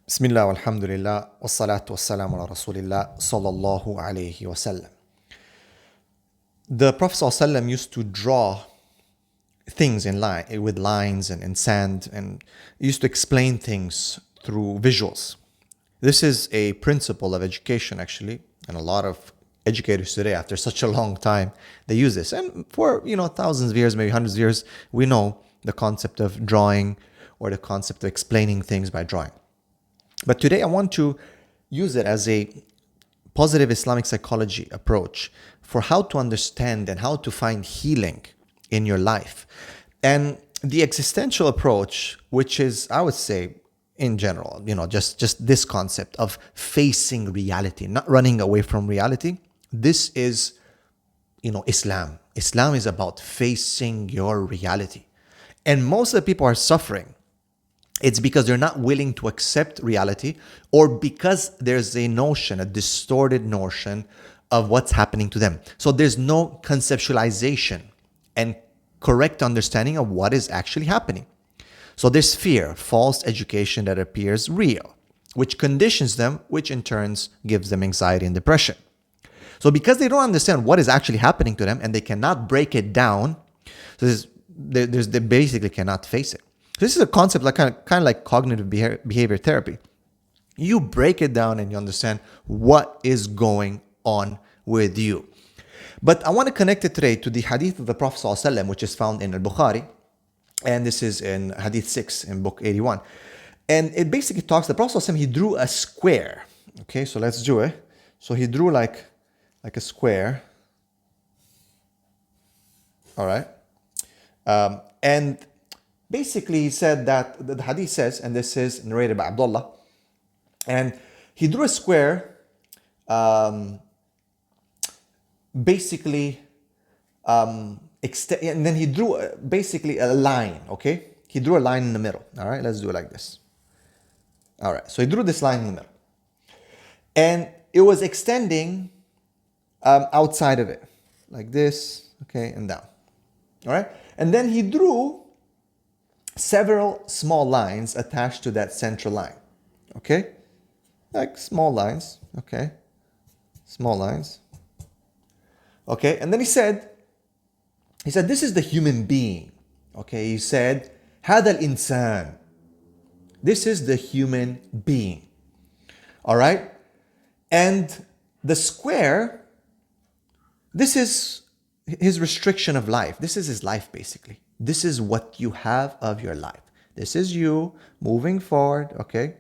Bismillah walhamdulillah wassalatu wassalamu ala rasulillah sallallahu alayhi wasallam. The Prophet ﷺ used to draw things in line with lines and sand, and used to explain things through visuals. This is a principle of education actually, and a lot of educators today, after such a long time, they use this. And for thousands of years, maybe hundreds of years, we know the concept of drawing or the concept of explaining things by drawing. But today I want to use it as a positive Islamic psychology approach for how to understand and how to find healing in your life. And the existential approach, which is, I would say, in general, just this concept of facing reality, not running away from reality. This is, Islam. Islam is about facing your reality. And most of the people are suffering. It's because they're not willing to accept reality, or because there's a distorted notion of what's happening to them. So there's no conceptualization and correct understanding of what is actually happening. So there's fear, false education that appears real, which conditions them, which in turns gives them anxiety and depression. So because they don't understand what is actually happening to them and they cannot break it down, so they basically cannot face it. This is a concept like kind of like cognitive behavior therapy. You break it down and you understand what is going on with you. But I want to connect it today to the hadith of the Prophet ﷺ, which is found in Al-Bukhari. And this is in hadith 6 in book 81. And it basically talks, the Prophet ﷺ, he drew a square. Okay, so let's do it. So he drew like a square. All right. And basically, he said that the hadith says, and this is narrated by Abdullah, and he drew a square, basically, and then he drew basically a line, okay? He drew a line in the middle, all right? Let's do it like this. All right, so he drew this line in the middle. And it was extending outside of it, like this, okay, and down, all right? And then he drew several small lines attached to that central line, okay? Like small lines, okay? Small lines. Okay, and then he said, this is the human being. Okay, he said, هذا الإنسان. This is the human being. All right? And the square, this is his restriction of life. This is his life, basically. This is what you have of your life. This is you moving forward, okay?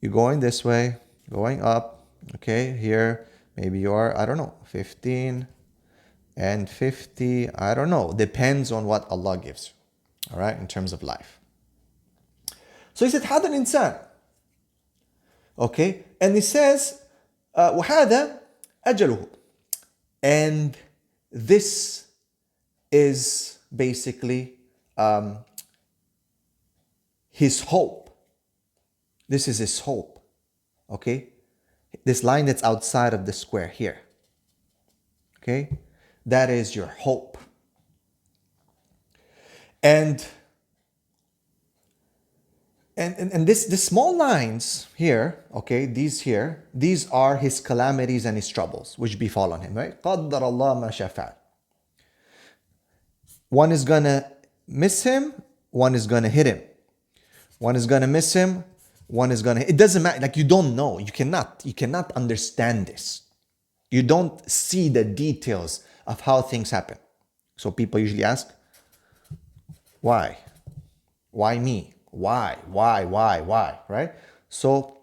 You're going this way, going up, okay? Here, maybe you are, 15 and 50, I don't know. Depends on what Allah gives you, all right, in terms of life. So he said, هذا الإنسان. Okay? And he says, وهذا أجله. And this is basically his hope. This is his hope. Okay? This line that's outside of the square here. Okay? That is your hope. And this small lines here, okay, these are his calamities and his troubles which befall on him, right? قَدَّرَ اللَّهُ مَا شَاءَ فَعَلَ. One is gonna miss him, one is gonna hit him. One is gonna miss him, one is gonna hit. It doesn't matter, like you don't know. You cannot understand this. You don't see the details of how things happen. So people usually ask, why? Why me? Why, right? So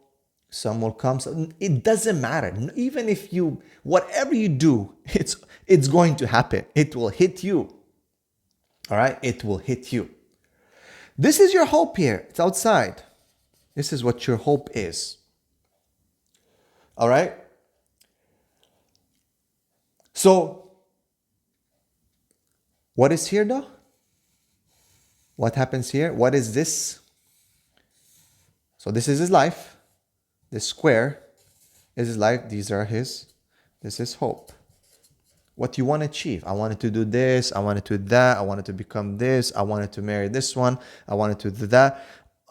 some will come. It doesn't matter. Even if whatever you do, it's going to happen. It will hit you. All right? It will hit you. This is your hope here. It's outside. This is what your hope is. All right? So, what is here though? What happens here? What is this? So this is his life. This square is his life. This is his hope. What you want to achieve. I wanted to do this. I wanted to do that. I wanted to become this. I wanted to marry this one. I wanted to do that.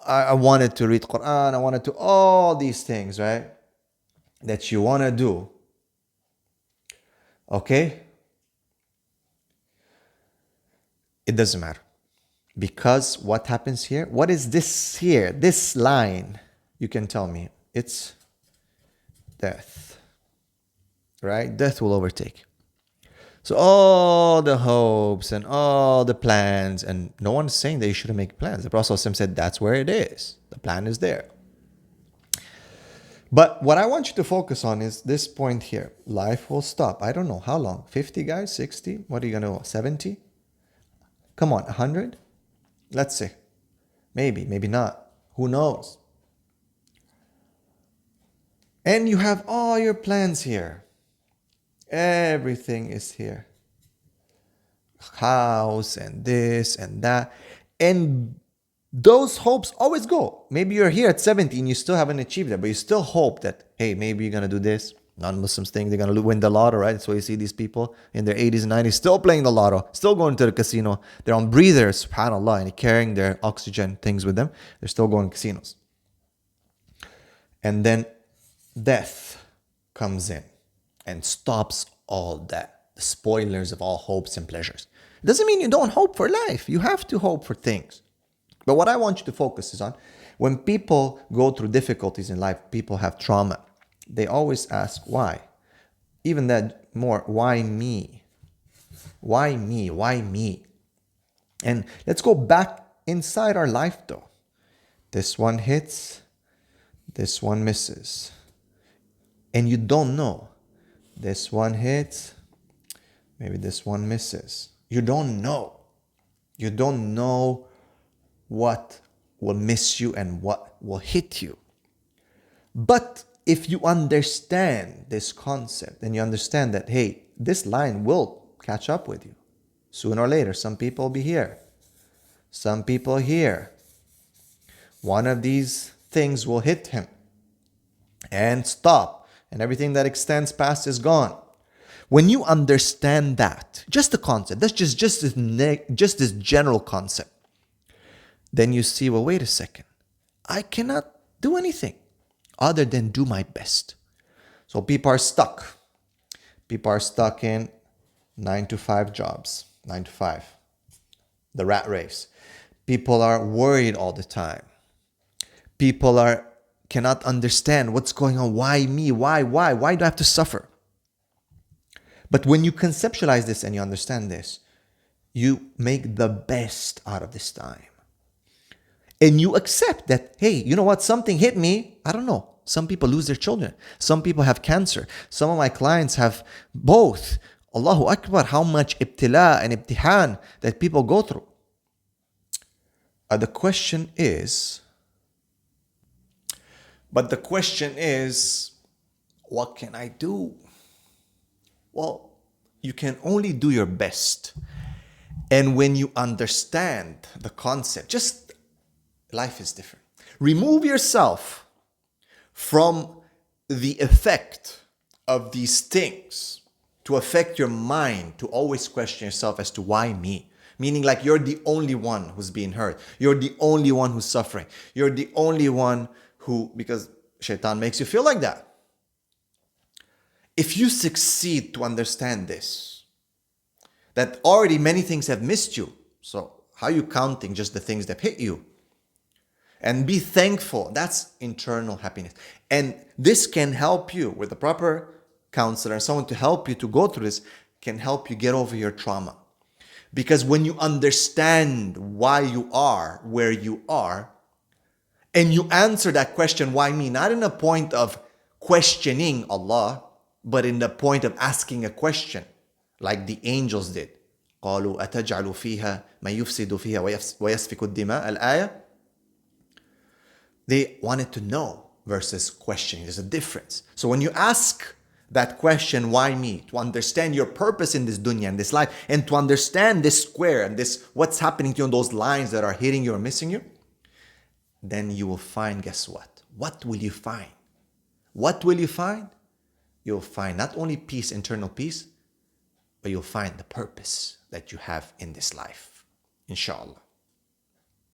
I wanted to read Quran, I wanted to, all these things, right? That you want to do. Okay? It doesn't matter. Because what happens here? What is this here? This line, you can tell me. It's death. Right? Death will overtake. So all the hopes and all the plans, and no one's saying that you shouldn't make plans. The Prophet ﷺ said that's where it is. The plan is there. But what I want you to focus on is this point here. Life will stop. I don't know how long. 50 guys? 60? What are you going to 70? Come on, 100? Let's see. Maybe, maybe not. Who knows? And you have all your plans here. Everything is here. House and this and that. And those hopes always go. Maybe you're here at 70 and you still haven't achieved it, but you still hope that, hey, maybe you're going to do this. Non-Muslims think they're going to win the lotto, right? So you see these people in their 80s and 90s still playing the lotto, still going to the casino. They're on breathers, subhanAllah, and carrying their oxygen things with them. They're still going to casinos. And then death comes in and stops all that. The spoilers of all hopes and pleasures. It doesn't mean you don't hope for life. You have to hope for things. But what I want you to focus is on, when people go through difficulties in life, people have trauma, they always ask why. Even that more, why me? Why me? Why me? And let's go back inside our life though. This one hits, this one misses. And you don't know. This one hits, maybe this one misses. You don't know. You don't know what will miss you and what will hit you. But if you understand this concept and you understand that, hey, this line will catch up with you sooner or later. Some people will be here. Some people here. One of these things will hit him and stop, and everything that extends past is gone. When you understand that, just the concept, that's just this general concept, then you see, well, wait a second. I cannot do anything other than do my best. So people are stuck. People are stuck in 9-to-5 jobs, 9 to 5, the rat race. People are worried all the time. People cannot understand what's going on. Why me? Why do I have to suffer? But when you conceptualize this and you understand this, you make the best out of this time. And you accept that, hey, you know what? Something hit me. I don't know. Some people lose their children. Some people have cancer. Some of my clients have both. Allahu Akbar, how much ibtila and ibtihan that people go through. The question is, what can I do? Well, you can only do your best. And when you understand the concept, life is different. Remove yourself from the effect of these things to affect your mind, to always question yourself as to why me? Meaning like you're the only one who's being hurt. You're the only one who's suffering. You're the only one who, because shaitan makes you feel like that. If you succeed to understand this, that already many things have missed you, so how are you counting just the things that hit you? And be thankful. That's internal happiness. And this can help you with a proper counselor, someone to help you to go through this, can help you get over your trauma. Because when you understand why you are where you are, and you answer that question, why me? Not in a point of questioning Allah, but in the point of asking a question, like the angels did. قالوا أتجعل فيها ما يفسد فيها ويسفك الدماء الآية. They wanted to know versus questioning. There's a difference. So when you ask that question, why me? To understand your purpose in this dunya, in this life, and to understand this square and this, what's happening to you on those lines that are hitting you or missing you, then you will find, guess what? What will you find? What will you find? You'll find not only peace, internal peace, but you'll find the purpose that you have in this life. Inshallah.